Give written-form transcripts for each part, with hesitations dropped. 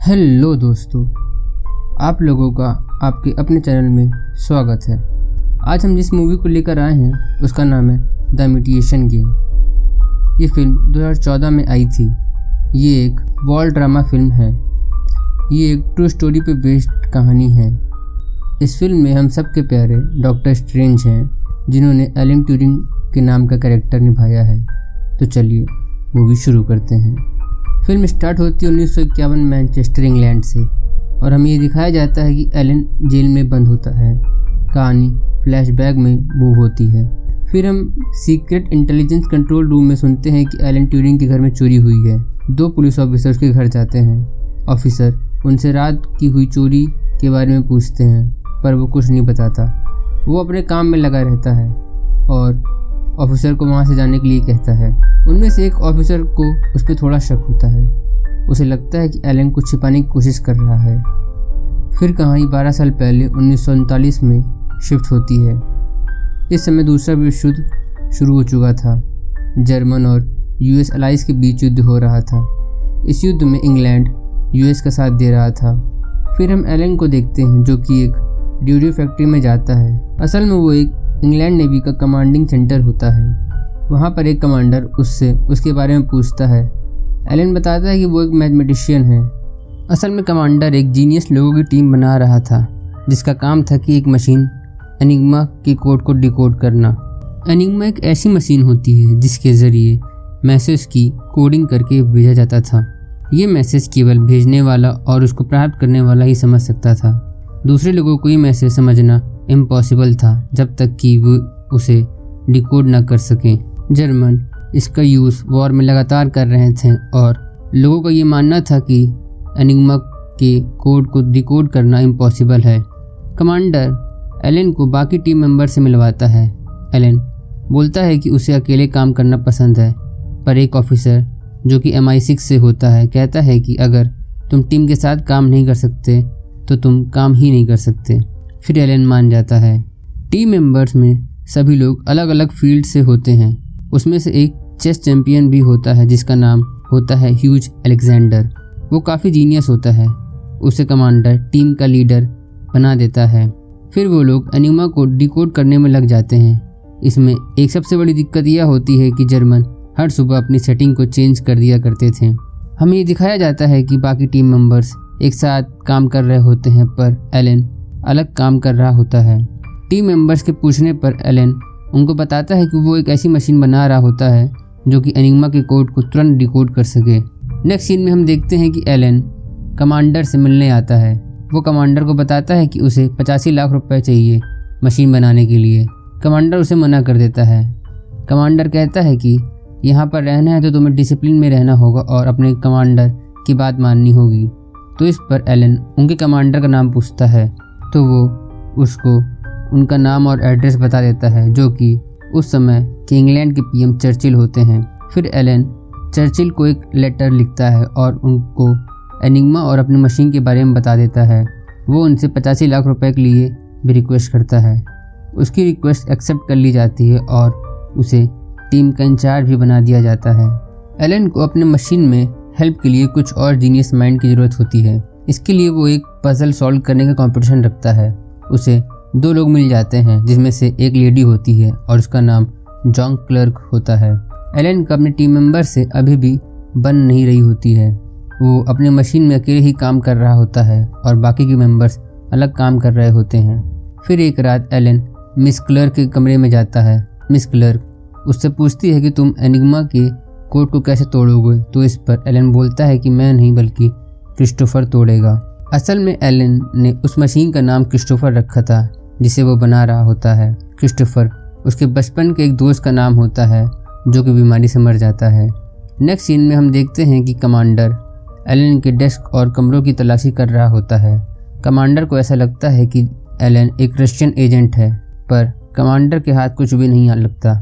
Hello दोस्तों, आप लोगों का आपके अपने चैनल में स्वागत है। आज हम जिस मूवी को लेकर आए हैं उसका नाम है द इमिटेशन गेम। ये फिल्म 2014 में आई थी। ये एक वॉर ड्रामा फिल्म है। ये एक ट्रू स्टोरी पे बेस्ड कहानी है। इस फिल्म में हम सबके प्यारे डॉक्टर स्ट्रेंज हैं, जिन्होंने एलन ट्यूरिंग के नाम का कैरेक्टर निभाया है। तो चलिए मूवी शुरू करते हैं। फिल्म स्टार्ट होती है 1951 मैनचेस्टर इंग्लैंड से और हमें ये दिखाया जाता है कि एलन जेल में बंद होता है। कहानी फ्लैशबैक में मूव होती है। फिर हम सीक्रेट इंटेलिजेंस कंट्रोल रूम में सुनते हैं कि एलन ट्यूरिंग के घर में चोरी हुई है। 2 पुलिस ऑफिसर उसके घर जाते हैं। ऑफिसर उनसे रात की हुई चोरी के बारे में पूछते हैं, पर वो कुछ नहीं बताता। वो अपने काम में लगा रहता है और ऑफिसर को वहाँ से जाने के लिए कहता है। उनमें से एक ऑफिसर को उस पर थोड़ा शक होता है। उसे लगता है कि एलन कुछ छिपाने की कोशिश कर रहा है। फिर कहानी 12 साल पहले 1939 में शिफ्ट होती है। इस समय दूसरा विश्व युद्ध शुरू हो चुका था। जर्मन और यूएस अलाइज के बीच युद्ध हो रहा था। इस युद्ध में इंग्लैंड यूएस का साथ दे रहा था। फिर हम एलन को देखते हैं जो कि एक ड्यूटी फैक्ट्री में जाता है। असल में वो एक इंग्लैंड नेवी का कमांडिंग सेंटर होता है। वहाँ पर एक कमांडर उससे उसके बारे में पूछता है। एलन बताता है कि वो एक मैथमेटिशियन है। असल में कमांडर एक जीनियस लोगों की टीम बना रहा था, जिसका काम था कि एक मशीन एनिग्मा के कोड को डिकोड करना। एनिग्मा एक ऐसी मशीन होती है जिसके ज़रिए मैसेज की कोडिंग करके भेजा जाता था। ये मैसेज केवल भेजने वाला और उसको प्राप्त करने वाला ही समझ सकता था। दूसरे लोगों को ये मैसेज समझना इम्पॉसिबल था जब तक कि वो उसे डिकोड ना कर सकें। जर्मन इसका यूज़ वॉर में लगातार कर रहे थे और लोगों का ये मानना था कि एनिग्मा के कोड को डिकोड करना इम्पॉसिबल है। कमांडर एलन को बाकी टीम मेंबर से मिलवाता है। एलन बोलता है कि उसे अकेले काम करना पसंद है, पर एक ऑफिसर जो कि MI6 से होता है कहता है कि अगर तुम टीम के साथ काम नहीं कर सकते तो तुम काम ही नहीं कर सकते। फिर एलन मान जाता है। टीम मेंबर्स में सभी लोग अलग अलग फील्ड से होते हैं। उसमें से एक चेस चैंपियन भी होता है जिसका नाम होता है ह्यूज अलेक्जेंडर। वो काफ़ी जीनियस होता है। उसे कमांडर टीम का लीडर बना देता है। फिर वो लोग एनिग्मा को डिकोड करने में लग जाते हैं। इसमें एक सबसे बड़ी दिक्कत यह होती है कि जर्मन हर सुबह अपनी सेटिंग को चेंज कर दिया करते थे। हमें ये दिखाया जाता है कि बाकी टीम मेंबर्स एक साथ काम कर रहे होते हैं, पर एलन अलग काम कर रहा होता है। टीम मेंबर्स के पूछने पर एलन उनको बताता है कि वो एक ऐसी मशीन बना रहा होता है जो कि एनिग्मा के कोड को तुरंत डिकोड कर सके। नेक्स्ट सीन में हम देखते हैं कि एलन कमांडर से मिलने आता है। वो कमांडर को बताता है कि उसे 85 लाख रुपए चाहिए मशीन बनाने के लिए। कमांडर उसे मना कर देता है। कमांडर कहता है कि यहाँ पर रहना है तो तुम्हें डिसिप्लिन में रहना होगा और अपने कमांडर की बात माननी होगी। तो इस पर एलन उनके कमांडर का नाम पूछता है, तो वो उसको उनका नाम और एड्रेस बता देता है, जो कि उस समय के इंग्लैंड के PM चर्चिल होते हैं। फिर एलन चर्चिल को एक लेटर लिखता है और उनको एनिग्मा और अपनी मशीन के बारे में बता देता है। वो उनसे 85 लाख रुपए के लिए भी रिक्वेस्ट करता है। उसकी रिक्वेस्ट एक्सेप्ट कर ली जाती है और उसे टीम का इंचार्ज भी बना दिया जाता है। एलन को अपने मशीन में हेल्प के लिए कुछ और जीनियस माइंड की ज़रूरत होती है। इसके लिए वो एक पजल सॉल्व करने का कंपटीशन रखता है। उसे 2 लोग मिल जाते हैं, जिसमें से एक लेडी होती है और उसका नाम जॉन क्लर्क होता है। एलन का अपने टीम मेंबर से अभी भी बन नहीं रही होती है। वो अपने मशीन में अकेले ही काम कर रहा होता है और बाकी के मेंबर्स अलग काम कर रहे होते हैं। फिर एक रात एलन मिस क्लर्क के कमरे में जाता है। मिस क्लर्क उससे पूछती है कि तुम एनिग्मा के कोड को कैसे तोड़ोगे। तो इस पर एलन बोलता है कि मैं नहीं बल्कि क्रिस्टोफर तोड़ेगा। असल में एलन ने उस मशीन का नाम क्रिस्टोफर रखा था जिसे वो बना रहा होता है। क्रिस्टोफर उसके बचपन के एक दोस्त का नाम होता है जो कि बीमारी से मर जाता है। नेक्स्ट सीन में हम देखते हैं कि कमांडर एलन के डेस्क और कमरों की तलाशी कर रहा होता है। कमांडर को ऐसा लगता है कि एलन एक रशियन एजेंट है, पर कमांडर के हाथ कुछ भी नहीं लगता।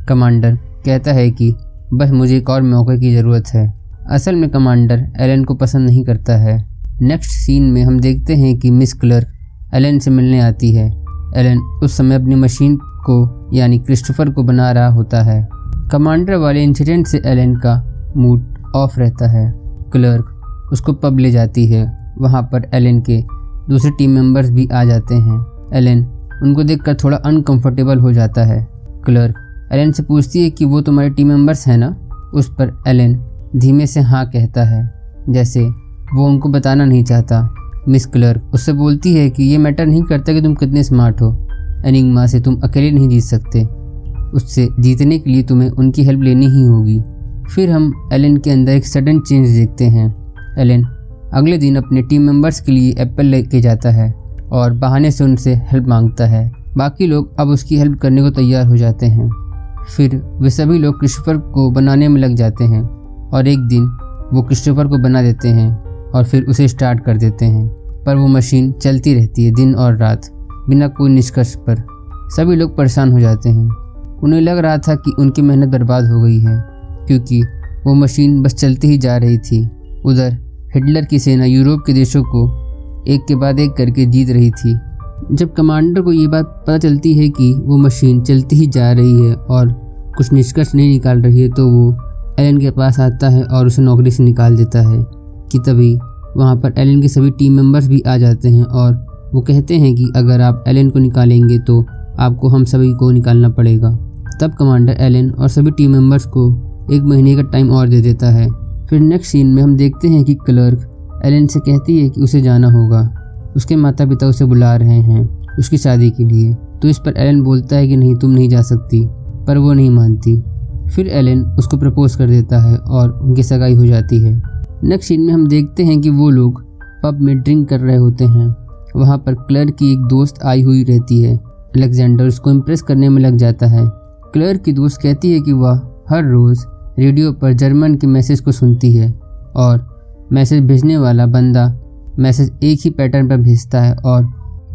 कमांडर कहता है कि बस मुझे एक और मौके की ज़रूरत है। असल में कमांडर एलन को पसंद नहीं करता है। नेक्स्ट सीन में हम देखते हैं कि मिस क्लर्क एलन से मिलने आती है। एलन उस समय अपनी मशीन को यानी क्रिस्टोफर को बना रहा होता है। कमांडर वाले इंसिडेंट से एलन का मूड ऑफ रहता है। क्लर्क उसको पब ले जाती है। वहाँ पर एलन के दूसरे टीम मेंबर्स भी आ जाते हैं। एलन उनको देखकर थोड़ा अनकंफर्टेबल हो जाता है। क्लर्क एलन से पूछती है कि वो तुम्हारे टीम मेंबर्स हैं ना। उस पर एलन धीमे से हाँ कहता है, जैसे वो उनको बताना नहीं चाहता। मिस क्लर्क उससे बोलती है कि ये मैटर नहीं करता कि तुम कितने स्मार्ट हो, एनिग्मा से तुम अकेले नहीं जीत सकते, उससे जीतने के लिए तुम्हें उनकी हेल्प लेनी ही होगी। फिर हम एलन के अंदर एक सडन चेंज देखते हैं। एलन अगले दिन अपने टीम मेंबर्स के लिए एप्पल लेके जाता है और बहाने से उनसे हेल्प मांगता है। बाकी लोग अब उसकी हेल्प करने को तैयार हो जाते हैं। फिर वे सभी लोग क्रिस्टोफर को बनाने में लग जाते हैं और एक दिन वो क्रिस्टोफर को बना देते हैं और फिर उसे स्टार्ट कर देते हैं। पर वो मशीन चलती रहती है दिन और रात बिना कोई निष्कर्ष पर। सभी लोग परेशान हो जाते हैं। उन्हें लग रहा था कि उनकी मेहनत बर्बाद हो गई है, क्योंकि वो मशीन बस चलती ही जा रही थी। उधर हिटलर की सेना यूरोप के देशों को एक के बाद एक करके जीत रही थी। जब कमांडर को ये बात पता चलती है कि वो मशीन चलती ही जा रही है और कुछ निष्कर्ष नहीं निकाल रही है, तो वो एलन के पास आता है और उसे नौकरी से निकाल देता है। कि तभी वहाँ पर एलन के सभी टीम मेंबर्स भी आ जाते हैं और वो कहते हैं कि अगर आप एलन को निकालेंगे तो आपको हम सभी को निकालना पड़ेगा। तब कमांडर एलन और सभी टीम मेंबर्स को 1 महीने का टाइम और दे देता है। फिर नेक्स्ट सीन में हम देखते हैं कि क्लर्क एलन से कहती है कि उसे जाना होगा, उसके माता पिता उसे बुला रहे हैं उसकी शादी के लिए। तो इस पर एलन बोलता है कि नहीं, तुम नहीं जा सकती, पर वो नहीं मानती। फिर एलन उसको प्रपोज कर देता है और उनकी सगाई हो जाती है। नेक्स्ट सीन में हम देखते हैं कि वो लोग पब में ड्रिंक कर रहे होते हैं। वहाँ पर क्लर्क की एक दोस्त आई हुई रहती है। अलेक्जेंडर उसको इम्प्रेस करने में लग जाता है। क्लर्क की दोस्त कहती है कि वह हर रोज़ रेडियो पर जर्मन के मैसेज को सुनती है और मैसेज भेजने वाला बंदा मैसेज एक ही पैटर्न पर भेजता है और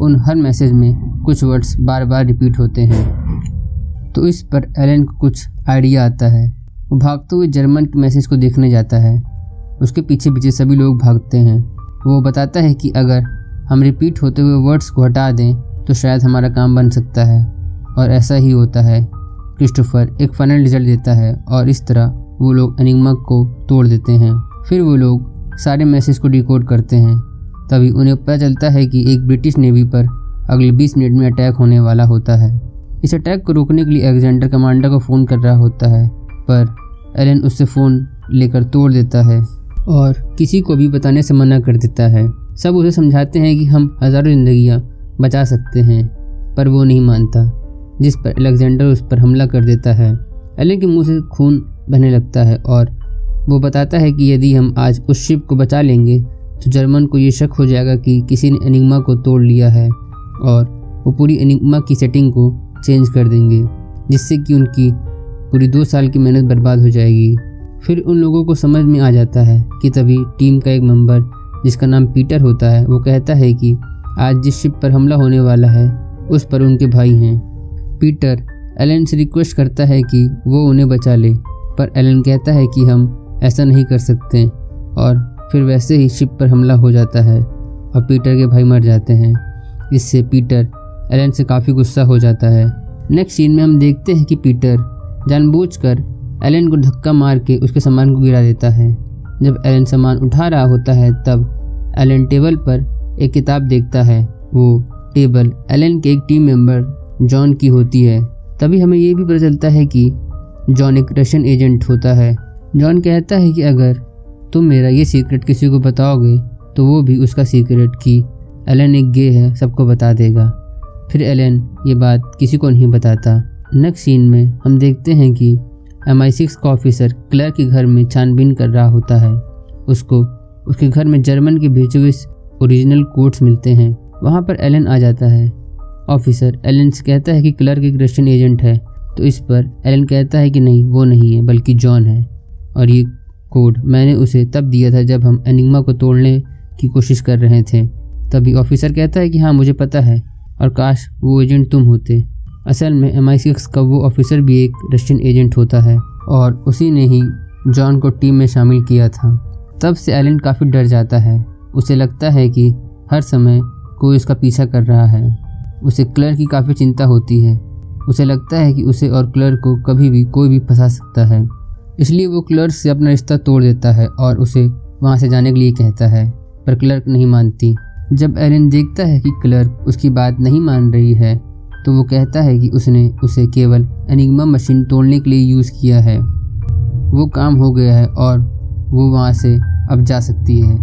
उन हर मैसेज में कुछ वर्ड्स बार बार रिपीट होते हैं। तो इस पर एलन को कुछ आइडिया आता है। वो भागते हुए जर्मन के मैसेज को देखने जाता है। उसके पीछे पीछे सभी लोग भागते हैं। वो बताता है कि अगर हम रिपीट होते हुए वर्ड्स को हटा दें तो शायद हमारा काम बन सकता है, और ऐसा ही होता है। क्रिस्टोफर एक फाइनल रिजल्ट देता है और इस तरह वो लोग एनिग्मा को तोड़ देते हैं। फिर वो लोग सारे मैसेज को डिकोड करते हैं। तभी उन्हें पता चलता है कि एक ब्रिटिश नेवी पर अगले 20 मिनट में अटैक होने वाला होता है। इस अटैक को रोकने के लिए अलेक्जेंडर कमांडर को फ़ोन कर रहा होता है, पर एलन उससे फ़ोन लेकर तोड़ देता है और किसी को भी बताने से मना कर देता है। सब उसे समझाते हैं कि हम हज़ारों जिंदगियां बचा सकते हैं, पर वो नहीं मानता, जिस पर अलेक्जेंडर उस पर हमला कर देता है। एलन के मुंह से खून बहने लगता है और वो बताता है कि यदि हम आज उस शिप को बचा लेंगे तो जर्मन को ये शक हो जाएगा कि किसी ने एनिग्मा को तोड़ लिया है और वो पूरी एनिग्मा की सेटिंग को चेंज कर देंगे, जिससे कि उनकी पूरी 2 साल की मेहनत बर्बाद हो जाएगी। फिर उन लोगों को समझ में आ जाता है कि तभी टीम का एक मेंबर जिसका नाम पीटर होता है, वो कहता है कि आज जिस शिप पर हमला होने वाला है उस पर उनके भाई हैं। पीटर एलन से रिक्वेस्ट करता है कि वो उन्हें बचा ले, पर एलन कहता है कि हम ऐसा नहीं कर सकते, और फिर वैसे ही शिप पर हमला हो जाता है और पीटर के भाई मर जाते हैं। इससे पीटर एलन से काफ़ी गुस्सा हो जाता है। नेक्स्ट सीन में हम देखते हैं कि पीटर जानबूझकर एलन को धक्का मार के उसके सामान को गिरा देता है। जब एलन सामान उठा रहा होता है तब एलन टेबल पर एक किताब देखता है। वो टेबल एलन के एक टीम मेंबर जॉन की होती है। तभी हमें ये भी पता चलता है कि जॉन एक रशियन एजेंट होता है। जॉन कहता है कि अगर तुम मेरा ये सीक्रेट किसी को बताओगे तो वो भी उसका सीक्रेट कि एलन एक गे है सबको बता देगा। फिर एलन ये बात किसी को नहीं बताता। नेक्स्ट सीन में हम देखते हैं कि MI6 का ऑफिसर क्लर्क के घर में छानबीन कर रहा होता है। उसको उसके घर में जर्मन के भेजे हुए ओरिजिनल कोड्स मिलते हैं। वहाँ पर एलन आ जाता है। ऑफिसर एलन से कहता है कि क्लर्क एक रशियन एजेंट है, तो इस पर एलन कहता है कि नहीं, वो नहीं है बल्कि जॉन है, और ये कोड मैंने उसे तब दिया था जब हम एनिग्मा को तोड़ने की कोशिश कर रहे थे। तभी ऑफिसर कहता है कि हाँ मुझे पता है, और काश वो एजेंट तुम होते। असल में MI6 का वो ऑफिसर भी एक रशियन एजेंट होता है और उसी ने ही जॉन को टीम में शामिल किया था। तब से एलन काफ़ी डर जाता है। उसे लगता है कि हर समय कोई उसका पीछा कर रहा है। उसे क्लर्क की काफ़ी चिंता होती है। उसे लगता है कि उसे और क्लर्क को कभी भी कोई भी फंसा सकता है। इसलिए वो क्लर्क से अपना रिश्ता तोड़ देता है और उसे वहाँ से जाने के लिए कहता है, पर क्लर्क नहीं मानती। जब एलन देखता है कि क्लर्क उसकी बात नहीं मान रही है तो वो कहता है कि उसने उसे केवल एनिग्मा मशीन तोड़ने के लिए यूज़ किया है, वो काम हो गया है और वो वहाँ से अब जा सकती है।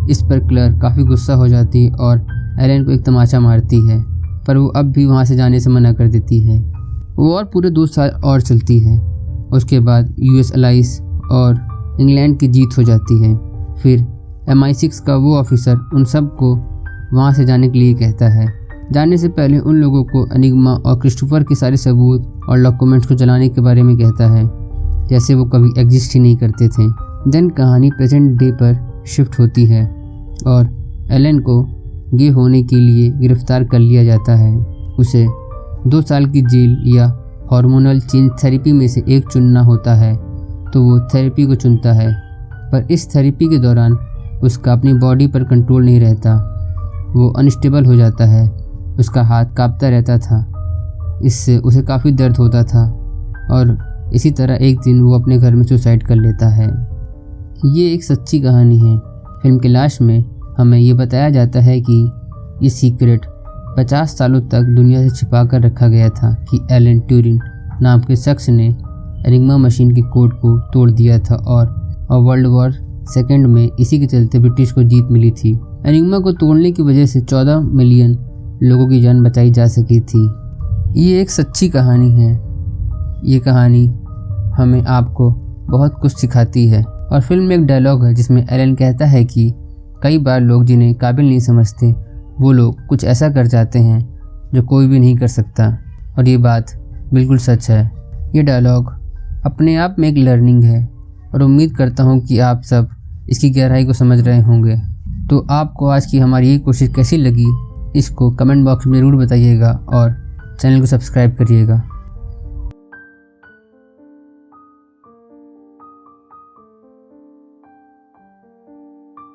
इस पर क्लर्क काफ़ी गुस्सा हो जाती है और एलन को एक तमाचा मारती है, पर वो अब भी वहाँ से जाने से मना कर देती है। वो और पूरे 2 साल और चलती है। उसके बाद यूएस अलाइस और इंग्लैंड की जीत हो जाती है। फिर MI6 का वो ऑफिसर उन सब को वहाँ से जाने के लिए कहता है। जाने से पहले उन लोगों को एनिग्मा और क्रिस्टोफर के सारे सबूत और डॉक्यूमेंट्स को जलाने के बारे में कहता है, जैसे वो कभी एग्जिस्ट ही नहीं करते थे। देन कहानी प्रेजेंट डे पर शिफ्ट होती है और एलन को गे होने के लिए गिरफ्तार कर लिया जाता है। उसे 2 साल की जेल या हार्मोनल चेंज थेरेपी में से एक चुनना होता है, तो वो थेरेपी को चुनता है। पर इस थेरेपी के दौरान उसका अपनी बॉडी पर कंट्रोल नहीं रहता, वो अनस्टेबल हो जाता है, उसका हाथ कांपता रहता था, इससे उसे काफ़ी दर्द होता था और इसी तरह एक दिन वो अपने घर में सुसाइड कर लेता है। ये एक सच्ची कहानी है। फिल्म के लास्ट में हमें ये बताया जाता है कि ये सीक्रेट 50 सालों तक दुनिया से छिपा कर रखा गया था कि एलन ट्यूरिंग नाम के शख्स ने एनिग्मा मशीन के कोड को तोड़ दिया था और वर्ल्ड वॉर सेकेंड में इसी के चलते ब्रिटिश को जीत मिली थी। एनिग्मा को तोड़ने की वजह से 14 मिलियन लोगों की जान बचाई जा सकी थी। ये एक सच्ची कहानी है। ये कहानी हमें आपको बहुत कुछ सिखाती है। और फिल्म में एक डायलॉग है जिसमें एलन कहता है कि कई बार लोग जिन्हें काबिल नहीं समझते वो लोग कुछ ऐसा कर जाते हैं जो कोई भी नहीं कर सकता, और ये बात बिल्कुल सच है। ये डायलॉग अपने आप में एक लर्निंग है और उम्मीद करता हूँ कि आप सब इसकी गहराई को समझ रहे होंगे। तो आपको आज की हमारी ये कोशिश कैसी लगी इसको कमेंट बॉक्स में ज़रूर बताइएगा और चैनल को सब्सक्राइब करिएगा।